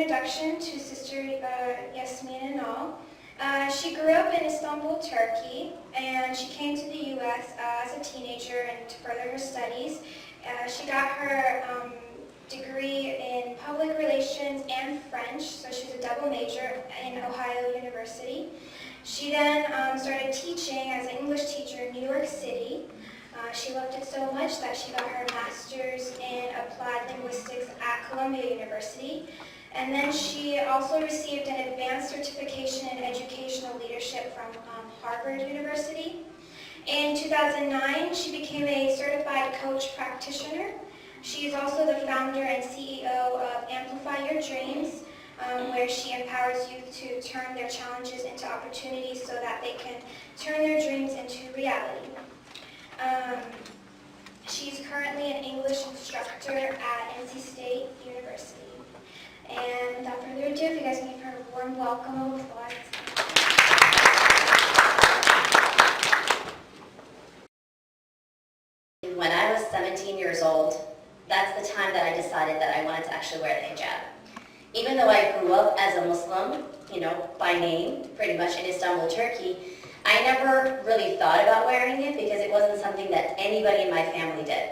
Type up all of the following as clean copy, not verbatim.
introduction to Sister Yasemin Inal. She grew up in Istanbul, Turkey, and she came to the U.S. As a teenager and to further her studies. She got her degree in public relations and French, so she's a double major in Ohio University. She then started teaching as an English teacher in New York City. She loved it so much that she got her master's in applied linguistics at Columbia University. And then she also received an advanced certification in educational leadership from Harvard University. In 2009, she became a certified coach practitioner. She is also the founder and CEO of Amplify Your Dreams, where she empowers youth to turn their challenges into opportunities so that they can turn their dreams into reality. She's currently an English instructor at NC State University. And without further ado, if you guys can give her a warm welcome and applause. When I was 17 years old, that's the time that I decided that I wanted to actually wear the hijab. Even though I grew up as a Muslim, by name, pretty much in Istanbul, Turkey, I never really thought about wearing it because it wasn't something that anybody in my family did.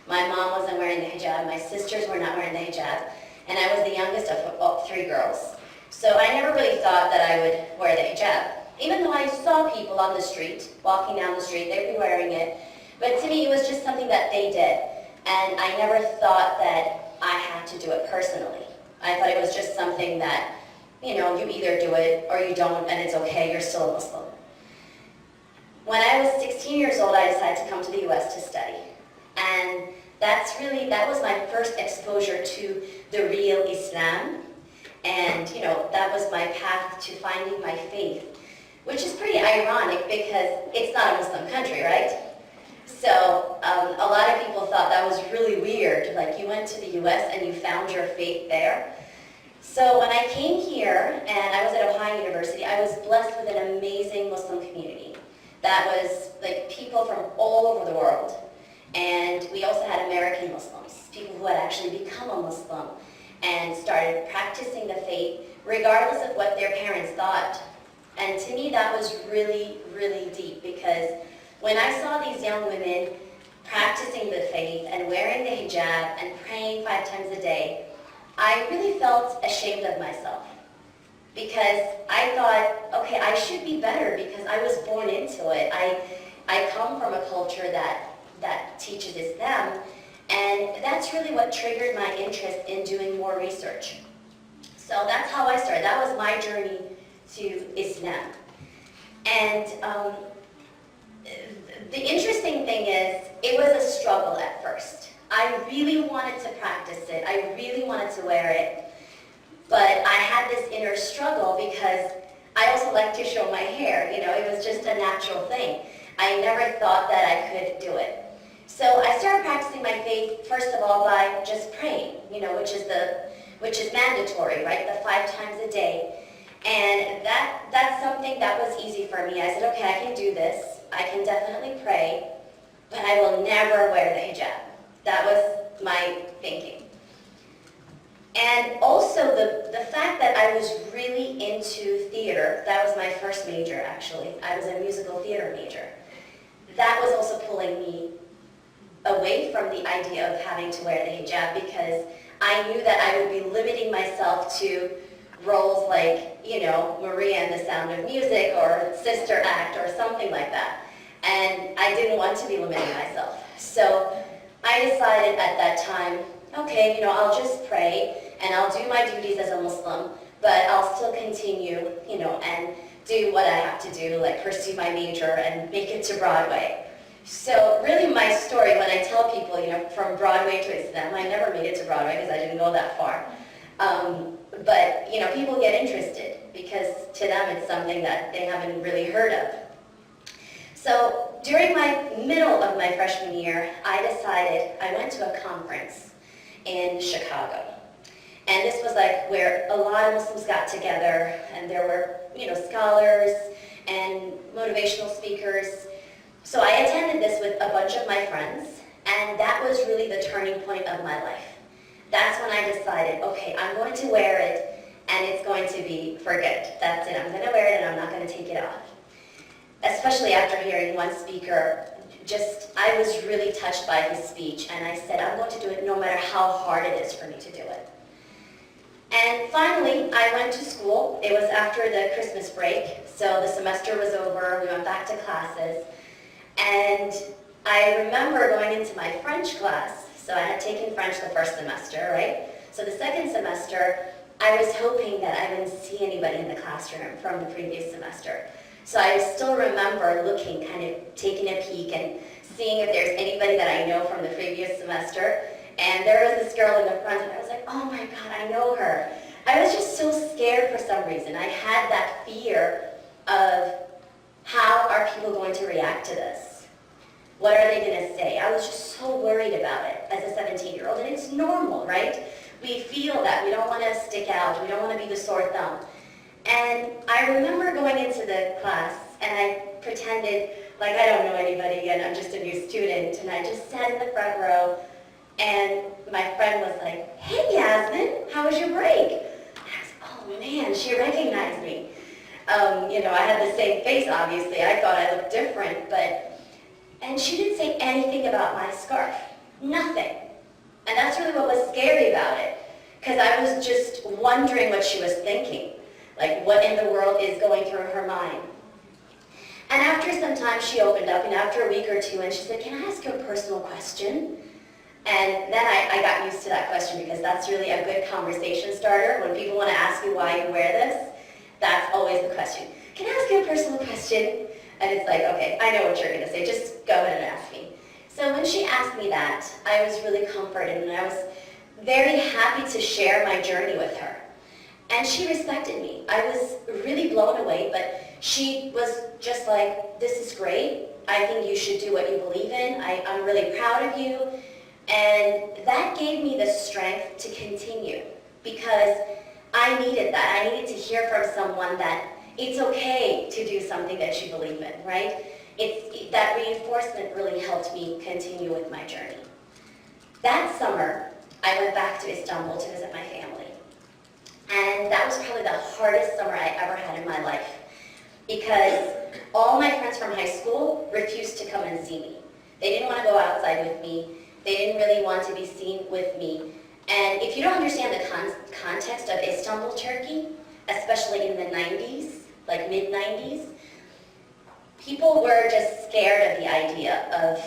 My mom wasn't wearing the hijab, my sisters were not wearing the hijab, and I was the youngest of 3 girls. So I never really thought that I would wear the hijab. Even though I saw people on the street, walking down the street, they'd be wearing it, but to me it was just something that they did, and I never thought that I had to do it personally. I thought it was just something that, you either do it or you don't, and it's okay, you're still a Muslim. When I was 16 years old, I decided to come to the U.S. to study. And that was my first exposure to the real Islam. And, that was my path to finding my faith, which is pretty ironic because it's not a Muslim country, right? So a lot of people thought that was really weird, like you went to the U.S. and you found your faith there. So when I came here and I was at Ohio University, I was blessed with an amazing Muslim community. That was like people from all over the world. And we also had American Muslims, people who had actually become a Muslim and started practicing the faith regardless of what their parents thought. And to me that was really, really deep because when I saw these young women practicing the faith and wearing the hijab and praying 5 times a day, I really felt ashamed of myself. Because I thought, okay, I should be better because I was born into it. I come from a culture that teaches Islam, and that's really what triggered my interest in doing more research. So that's how I started. That was my journey to Islam. And the interesting thing is, it was a struggle at first. I really wanted to practice it. I really wanted to wear it. But I had this inner struggle because I also like to show my hair. It was just a natural thing. I never thought that I could do it. So I started practicing my faith, first of all, by just praying, which is mandatory, right? The 5 times a day. And that's something that was easy for me. I said, okay, I can do this. I can definitely pray, but I will never wear the hijab. That was my thinking. And also the fact that I was really into theater, that was my first major actually. I was a musical theater major. That was also pulling me away from the idea of having to wear the hijab because I knew that I would be limiting myself to roles like, Maria in The Sound of Music or Sister Act or something like that. And I didn't want to be limiting myself. So I decided at that time, okay, I'll just pray and I'll do my duties as a Muslim, but I'll still continue, and do what I have to do, like pursue my major and make it to Broadway. So really my story, when I tell people, from Broadway to Islam, I never made it to Broadway because I didn't go that far. But, people get interested because to them it's something that they haven't really heard of. So during my middle of my freshman year, I went to a conference in Chicago. And this was like where a lot of Muslims got together, and there were, scholars and motivational speakers. So I attended this with a bunch of my friends, and that was really the turning point of my life. That's when I decided, okay, I'm going to wear it, and it's going to be for good. That's it. I'm going to wear it and I'm not going to take it off. Especially after hearing one speaker, I was really touched by his speech, and I said, I'm going to do it no matter how hard it is for me to do it. And finally, I went to school. It was after the Christmas break, so the semester was over, we went back to classes, and I remember going into my French class. So I had taken French the first semester, right? So the second semester, I was hoping that I wouldn't see anybody in the classroom from the previous semester. So I still remember looking, kind of taking a peek and seeing if there's anybody that I know from the previous semester. And there was this girl in the front, and I was like, oh my God, I know her. I was just so scared for some reason. I had that fear of how are people going to react to this? What are they going to say? I was just so worried about it as a 17-year-old, and it's normal, right? We feel that we don't want to stick out, we don't want to be the sore thumb. And I remember going into the class, and I pretended like I don't know anybody, and I'm just a new student, and I just sat in the front row, and my friend was like, hey Yasmin, how was your break? And I was like, oh man, she recognized me. I had the same face, obviously. I thought I looked different, and she didn't say anything about my scarf. Nothing. And that's really what was scary about it, because I was just wondering what she was thinking. Like, what in the world is going through her mind? And after some time, she opened up, and after a week or two, and she said, can I ask you a personal question? And then I got used to that question, because that's really a good conversation starter. When people want to ask you why you wear this, that's always the question. Can I ask you a personal question? And it's like, okay, I know what you're going to say. Just go ahead and ask me. So when she asked me that, I was really comforted, and I was very happy to share my journey with her. And she respected me. I was really blown away, but she was just like, this is great. I think you should do what you believe in. I'm really proud of you. And that gave me the strength to continue, because I needed that. I needed to hear from someone that it's okay to do something that you believe in, right? That reinforcement really helped me continue with my journey. That summer, I went back to Istanbul to visit my family. And that was probably the hardest summer I ever had in my life, because all my friends from high school refused to come and see me. They didn't want to go outside with me. They didn't really want to be seen with me. And if you don't understand the context of Istanbul, Turkey, especially in the 90s, like mid-90s, people were just scared of the idea of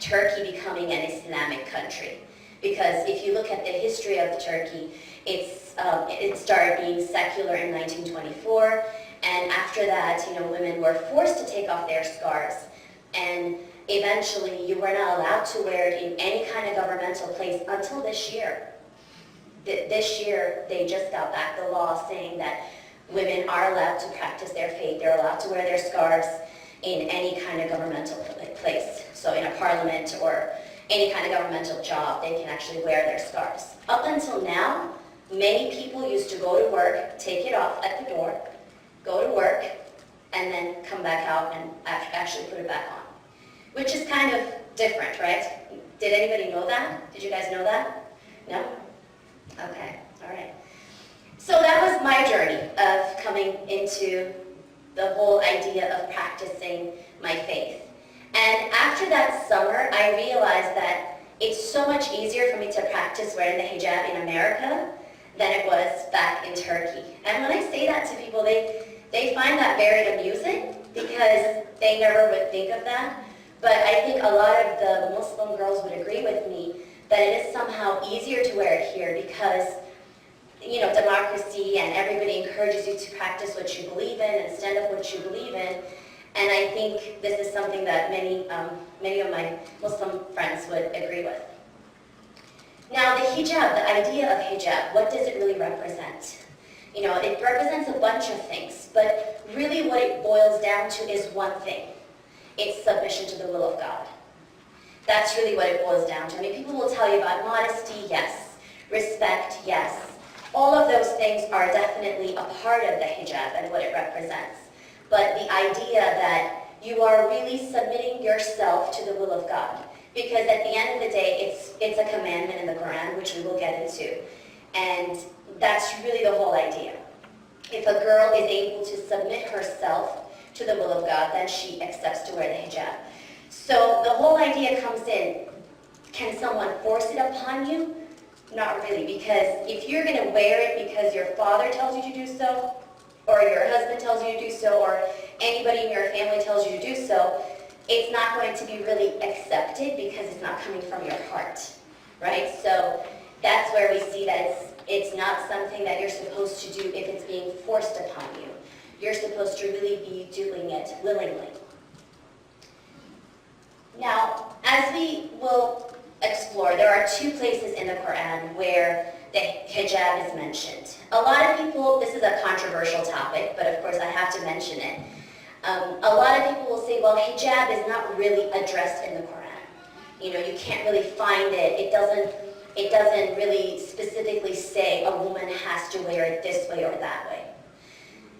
Turkey becoming an Islamic country. Because if you look at the history of Turkey, it started being secular in 1924, and after that, women were forced to take off their scarves, and eventually you were not allowed to wear it in any kind of governmental place until this year. This year, they just got back the law saying that women are allowed to practice their faith. They're allowed to wear their scarves in any kind of governmental place. So in a parliament or any kind of governmental job, they can actually wear their scarves. Up until now, many people used to go to work, take it off at the door, go to work, and then come back out and actually put it back on. Which is kind of different, right? Did anybody know that? Did you guys know that? No? Okay, all right. So that was my journey of coming into the whole idea of practicing my faith. And after that summer, I realized that it's so much easier for me to practice wearing the hijab in America than it was back in Turkey. And when I say that to people, they find that very amusing, because they never would think of that. But I think a lot of the Muslim girls would agree with me that it is somehow easier to wear it here, because democracy and everybody encourages you to practice what you believe in and stand up for what you believe in. And I think this is something that many of my Muslim friends would agree with. Now the hijab, the idea of hijab, what does it really represent? It represents a bunch of things, but really what it boils down to is one thing. It's submission to the will of God. That's really what it boils down to. People will tell you about modesty, yes. Respect, yes. All of those things are definitely a part of the hijab and what it represents. But the idea that you are really submitting yourself to the will of God. Because at the end of the day, it's a commandment in the Quran, which we will get into. And that's really the whole idea. If a girl is able to submit herself to the will of God, then she accepts to wear the hijab. So the whole idea comes in, can someone force it upon you? Not really, because if you're going to wear it because your father tells you to do so, or your husband tells you to do so, or anybody in your family tells you to do so, it's not going to be really accepted because it's not coming from your heart, right? So that's where we see that it's not something that you're supposed to do if it's being forced upon you. You're supposed to really be doing it willingly. Now, as we will explore, there are two places in the Quran where the hijab is mentioned. A lot of people, this is a controversial topic, but of course I have to mention it. A lot of people will say, well, hijab is not really addressed in the Quran. You know, you can't really find it. It doesn't really specifically say a woman has to wear it this way or that way.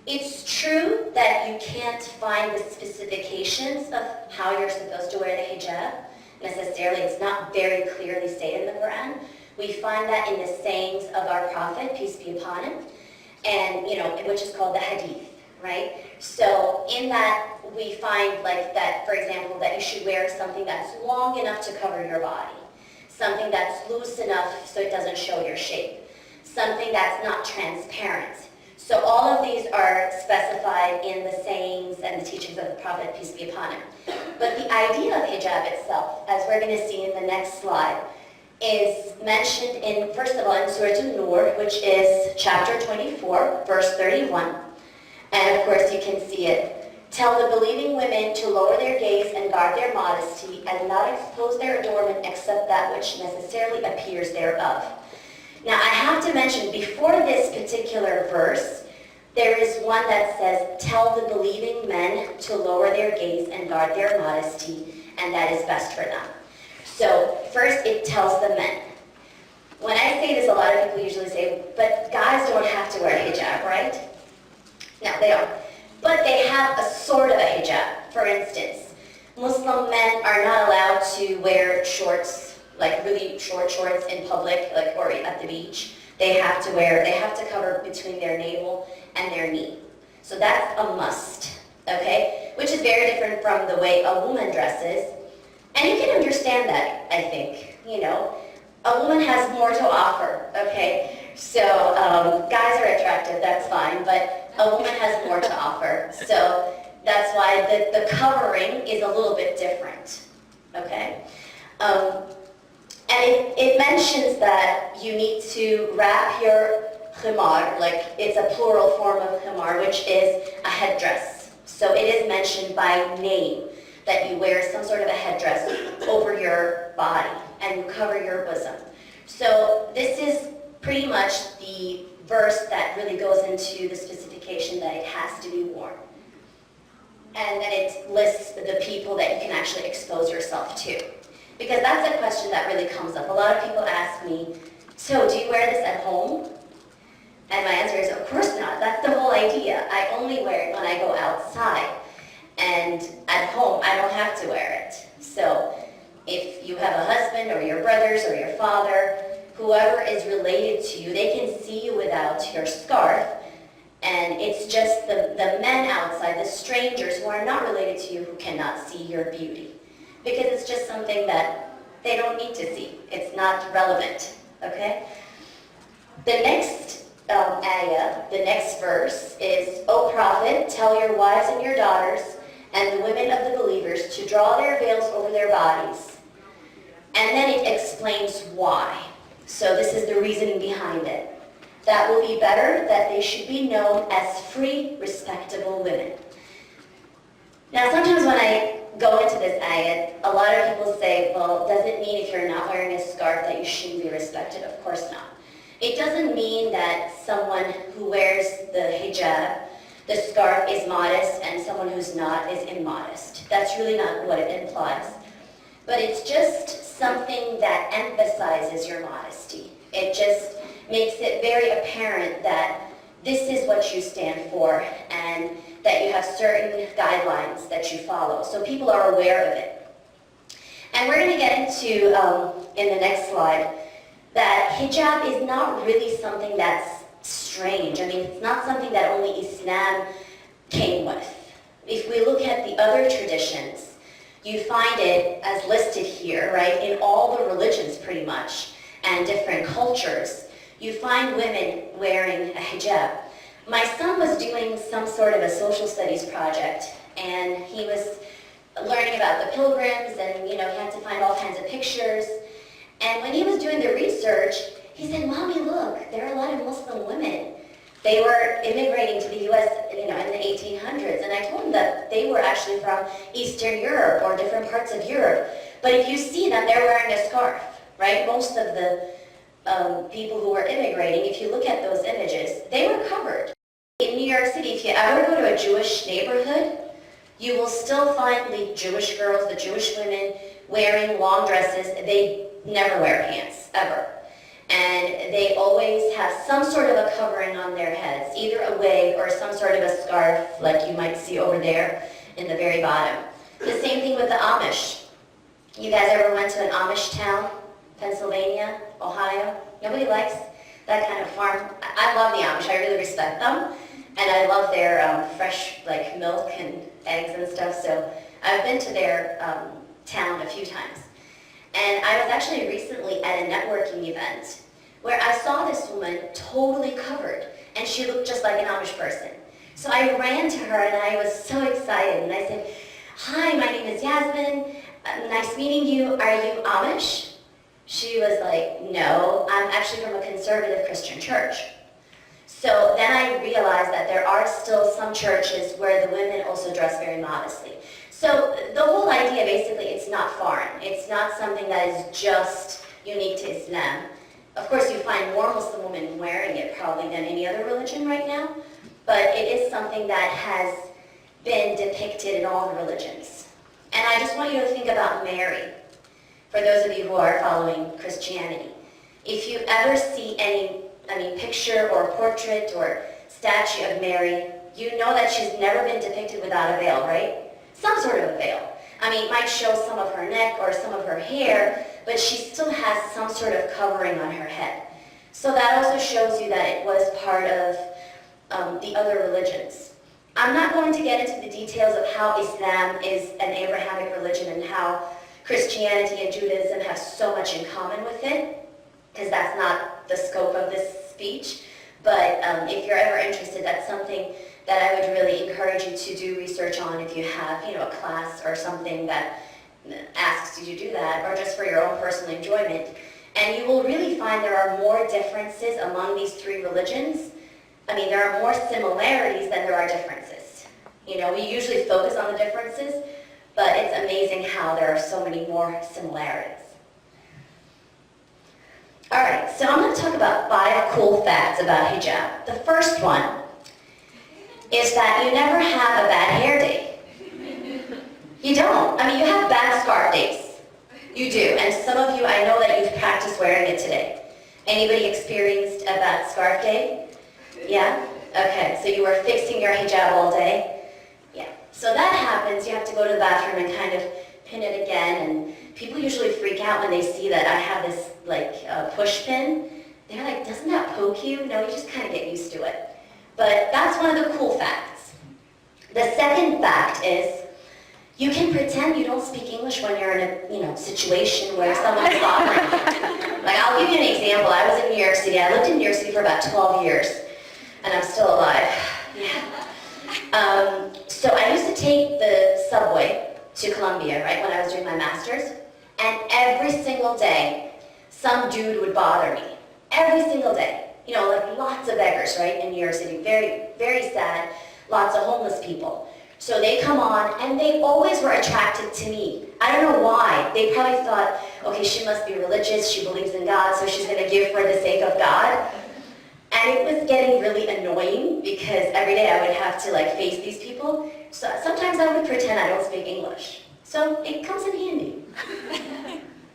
It's true that you can't find the specifications of how you're supposed to wear the hijab necessarily. It's not very clearly stated in the Quran. We find that in the sayings of our Prophet, peace be upon him, and which is called the hadith, right? So in that we find like that, for example, that you should wear something that's long enough to cover your body, something that's loose enough so it doesn't show your shape, something that's not transparent. So all of these are specified in the sayings and the teachings of the Prophet, peace be upon him. But the idea of hijab itself, as we're going to see in the next slide, is mentioned in, first of all, in Surah An-Nur, which is chapter 24, verse 31. And of course you can see it. Tell the believing women to lower their gaze and guard their modesty and not expose their adornment except that which necessarily appears thereof. Now I have to mention, before this particular verse, there is one that says, tell the believing men to lower their gaze and guard their modesty, and that is best for them. So first it tells the men. When I say this, a lot of people usually say, but guys don't have to wear hijab, right? No, they don't. But they have a sort of a hijab. For instance, Muslim men are not allowed to wear shorts, like really short shorts in public, like or at the beach. They have to cover between their navel and their knee. So that's a must, okay? Which is very different from the way a woman dresses. And you can understand that, I think. A woman has more to offer, okay? So guys are attractive, that's fine, but a woman has more to offer. So that's why the covering is a little bit different, okay? And it mentions that you need to wrap your khimar, like it's a plural form of khimar, which is a headdress. So it is mentioned by name that you wear some sort of a headdress over your body and you cover your bosom. So this is pretty much the verse that really goes into the specification that it has to be worn. And then it lists the people that you can actually expose yourself to. Because that's a question that really comes up. A lot of people ask me, so do you wear this at home? And my answer is, of course not. That's the whole idea. I only wear it when I go outside. And at home, I don't have to wear it. So if you have a husband or your brothers or your father, whoever is related to you, they can see you without your scarf. And it's just the men outside, the strangers who are not related to you, who cannot see your beauty. Because it's just something that they don't need to see. It's not relevant, okay? The next ayah, the next verse is, O Prophet, tell your wives and your daughters and the women of the believers to draw their veils over their bodies. And then it explains why. So this is the reasoning behind it. That will be better, that they should be known as free, respectable women. Now sometimes when I go into this ayat, a lot of people say, well, does it mean if you're not wearing a scarf that you shouldn't be respected? Of course not. It doesn't mean that someone who wears the hijab, the scarf, is modest and someone who's not is immodest. That's really not what it implies. But it's just something that emphasizes your modesty. It just makes it very apparent that this is what you stand for and that you have certain guidelines that you follow. So people are aware of it. And we're going to get into, in the next slide, that hijab is not really something that's strange. I mean, it's not something that only Islam came with. If we look at the other traditions, you find it as listed here, right, in all the religions pretty much, and different cultures. You find women wearing a hijab. My son was doing some sort of a social studies project, and he was learning about the pilgrims, and he had to find all kinds of pictures. And when he was doing the research, he said, "Mommy, look, there are a lot of Muslim women. They were immigrating to the U.S., in the 1800s." And I told him that they were actually from Eastern Europe or different parts of Europe. But if you see them, they're wearing a scarf, right? Most of the people who were immigrating, if you look at those images, they were covered. In New York City, if you ever go to a Jewish neighborhood, you will still find the Jewish girls, the Jewish women wearing long dresses. They never wear pants, ever. And they always have some sort of a covering on their heads, either a wig or some sort of a scarf like you might see over there in the very bottom. The same thing with the Amish. You guys ever went to an Amish town? Pennsylvania, Ohio? Nobody likes that kind of farm. I love the Amish. I really respect them. And I love their fresh milk and eggs and stuff. So I've been to their town a few times. And I was actually recently at a networking event where I saw this woman totally covered, and she looked just like an Amish person. So I ran to her and I was so excited, and I said, "Hi, my name is Yasmin. Nice meeting you. Are you Amish?" She was like, "No, I'm actually from a conservative Christian church." So then I realized that there are still some churches where the women also dress very modestly. So the whole idea, basically, it's not foreign. It's not something that is just unique to Islam. Of course, you find more Muslim women wearing it probably than any other religion right now, but it is something that has been depicted in all the religions. And I just want you to think about Mary, for those of you who are following Christianity. If you ever see any picture or portrait or statue of Mary, you know that she's never been depicted without a veil, right? Some sort of a veil. It might show some of her neck or some of her hair, but she still has some sort of covering on her head. So that also shows you that it was part of the other religions. I'm not going to get into the details of how Islam is an Abrahamic religion and how Christianity and Judaism have so much in common with it, because that's not the scope of this speech. But if you're ever interested, that's something that I would really encourage you to do research on if you have, a class or something that asks you to do that, or just for your own personal enjoyment. And you will really find there are more differences among these three religions. There are more similarities than there are differences. We usually focus on the differences, but it's amazing how there are so many more similarities. All right, so I'm going to talk about 5 cool facts about hijab. The first one is that you never have a bad hair day. You don't. You have bad scarf days. You do. And some of you, I know that you've practiced wearing it today. Anybody experienced a bad scarf day? Yeah? Okay, so you were fixing your hijab all day? Yeah. So that happens. You have to go to the bathroom and kind of pin it again. And people usually freak out when they see that I have this push pin. They're like, "Doesn't that poke you?" No, you just kind of get used to it. But that's one of the cool facts. The second fact is you can pretend you don't speak English when you're in a situation where someone's bothering you. I'll give you an example. I was in New York City. I lived in New York City for about 12 years, and I'm still alive. Yeah. So I used to take the subway to Columbia, right, when I was doing my master's, and every single day, some dude would bother me. Every single day. Lots of beggars, right, in New York City. Very, very sad. Lots of homeless people. So they come on, and they always were attracted to me. I don't know why. They probably thought, okay, she must be religious, she believes in God, so she's going to give for the sake of God. And it was getting really annoying because every day I would have to face these people. So sometimes I would pretend I don't speak English. So it comes in handy.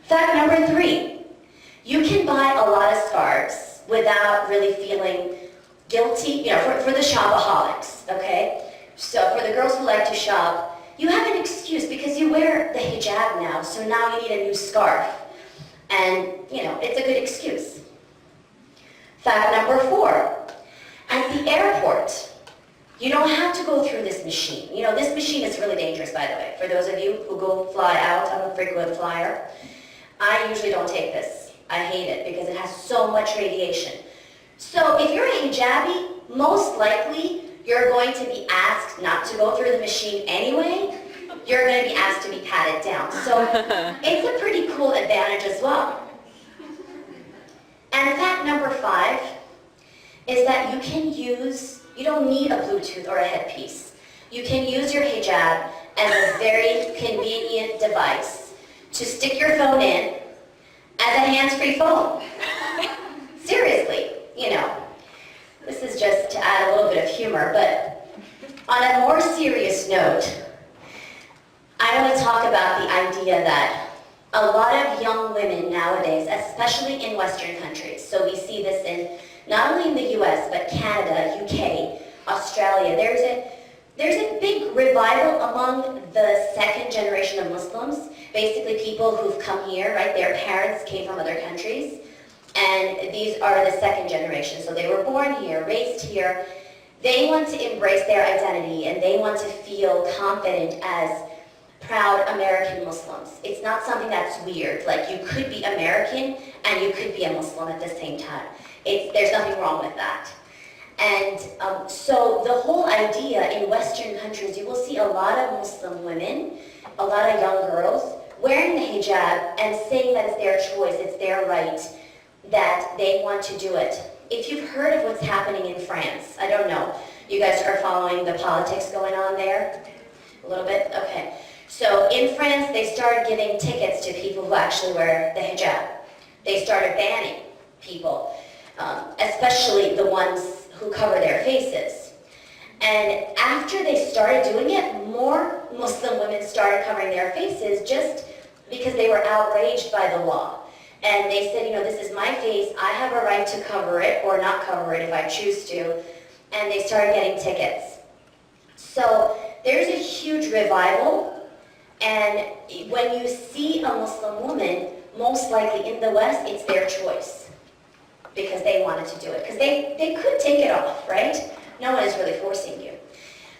Fact number 3, you can buy a lot of scarves without really feeling guilty, for the shopaholics, okay? So for the girls who like to shop, you have an excuse because you wear the hijab now, so now you need a new scarf. And, it's a good excuse. Fact number 4, at the airport, you don't have to go through this machine. This machine is really dangerous, by the way. For those of you who go fly out, I'm a frequent flyer. I usually don't take this. I hate it because it has so much radiation. So if you're a hijabi, most likely you're going to be asked not to go through the machine anyway. You're going to be asked to be patted down. So it's a pretty cool advantage as well. And fact number 5 is that you don't need a Bluetooth or a headpiece. You can use your hijab as a very convenient device to stick your phone in as a hands-free phone. Seriously, This is just to add a little bit of humor, but on a more serious note, I want to talk about the idea that a lot of young women nowadays, especially in Western countries, so we see this in not only in the US, but Canada, UK, Australia, there's a big revival among the second generation of Muslims, basically people who've come here, right? Their parents came from other countries, and these are the second generation. So they were born here, raised here. They want to embrace their identity, and they want to feel confident as proud American Muslims. It's not something that's weird. Like, you could be American and you could be a Muslim at the same time. There's nothing wrong with that. And so the whole idea in Western countries, you will see a lot of Muslim women, a lot of young girls wearing the hijab and saying that it's their choice, it's their right, that they want to do it. If you've heard of what's happening in France, I don't know, you guys are following the politics going on there? A little bit? Okay. So in France, they started giving tickets to people who actually wear the hijab. They started banning people, especially the ones who cover their faces. And after they started doing it, more Muslim women started covering their faces just because they were outraged by the law. And they said, this is my face, I have a right to cover it or not cover it if I choose to. And they started getting tickets. So there's a huge revival. And when you see a Muslim woman, most likely in the West, it's their choice because they wanted to do it. Because they could take it off, right? No one is really forcing you.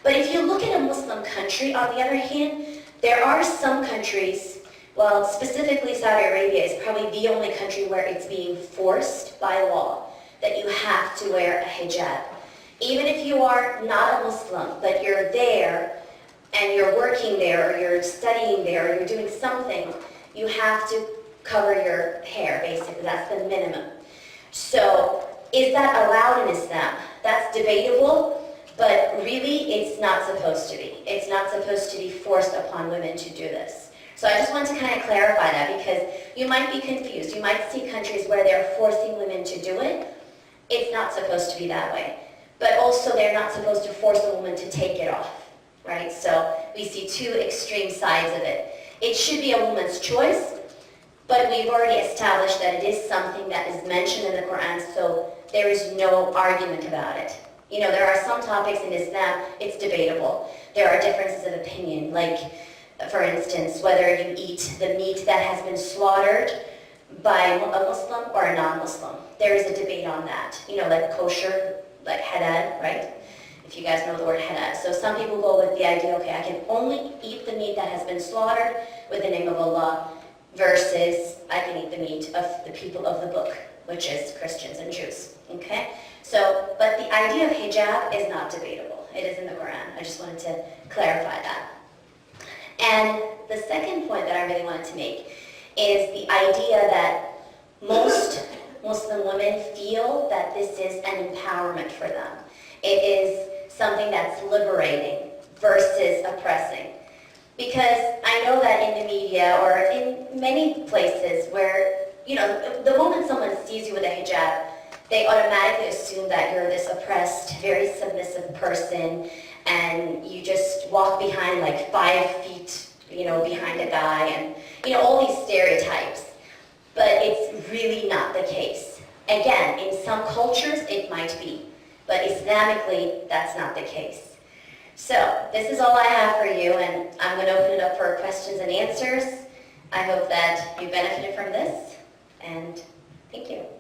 But if you look at a Muslim country, on the other hand, there are some countries, well, specifically Saudi Arabia is probably the only country where it's being forced by law that you have to wear a hijab. Even if you are not a Muslim, but you're there, and you're working there, or you're studying there, or you're doing something, you have to cover your hair, basically. That's the minimum. So, is that allowed in Islam? That's debatable, but really, it's not supposed to be. It's not supposed to be forced upon women to do this. So I just want to kind of clarify that, because you might be confused. You might see countries where they're forcing women to do it. It's not supposed to be that way. But also, they're not supposed to force a woman to take it off. Right? So we see two extreme sides of it. It should be a woman's choice, but we've already established that it is something that is mentioned in the Quran, so there is no argument about it. There are some topics in Islam, it's debatable. There are differences of opinion, like, for instance, whether you eat the meat that has been slaughtered by a Muslim or a non-Muslim. There is a debate on that. Like kosher, like halal, right? If you guys know the word halal. So some people go with the idea, okay, I can only eat the meat that has been slaughtered with the name of Allah, versus I can eat the meat of the people of the book, which is Christians and Jews, okay? So, but the idea of hijab is not debatable. It is in the Quran. I just wanted to clarify that. And the second point that I really wanted to make is the idea that most Muslim women feel that this is an empowerment for them. It is something that's liberating versus oppressing. Because I know that in the media or in many places where, the moment someone sees you with a hijab, they automatically assume that you're this oppressed, very submissive person, and you just walk behind like 5 feet, behind a guy, and, all these stereotypes. But it's really not the case. Again, in some cultures, it might be. But Islamically, that's not the case. So, this is all I have for you, and I'm going to open it up for questions and answers. I hope that you benefited from this. Thank you.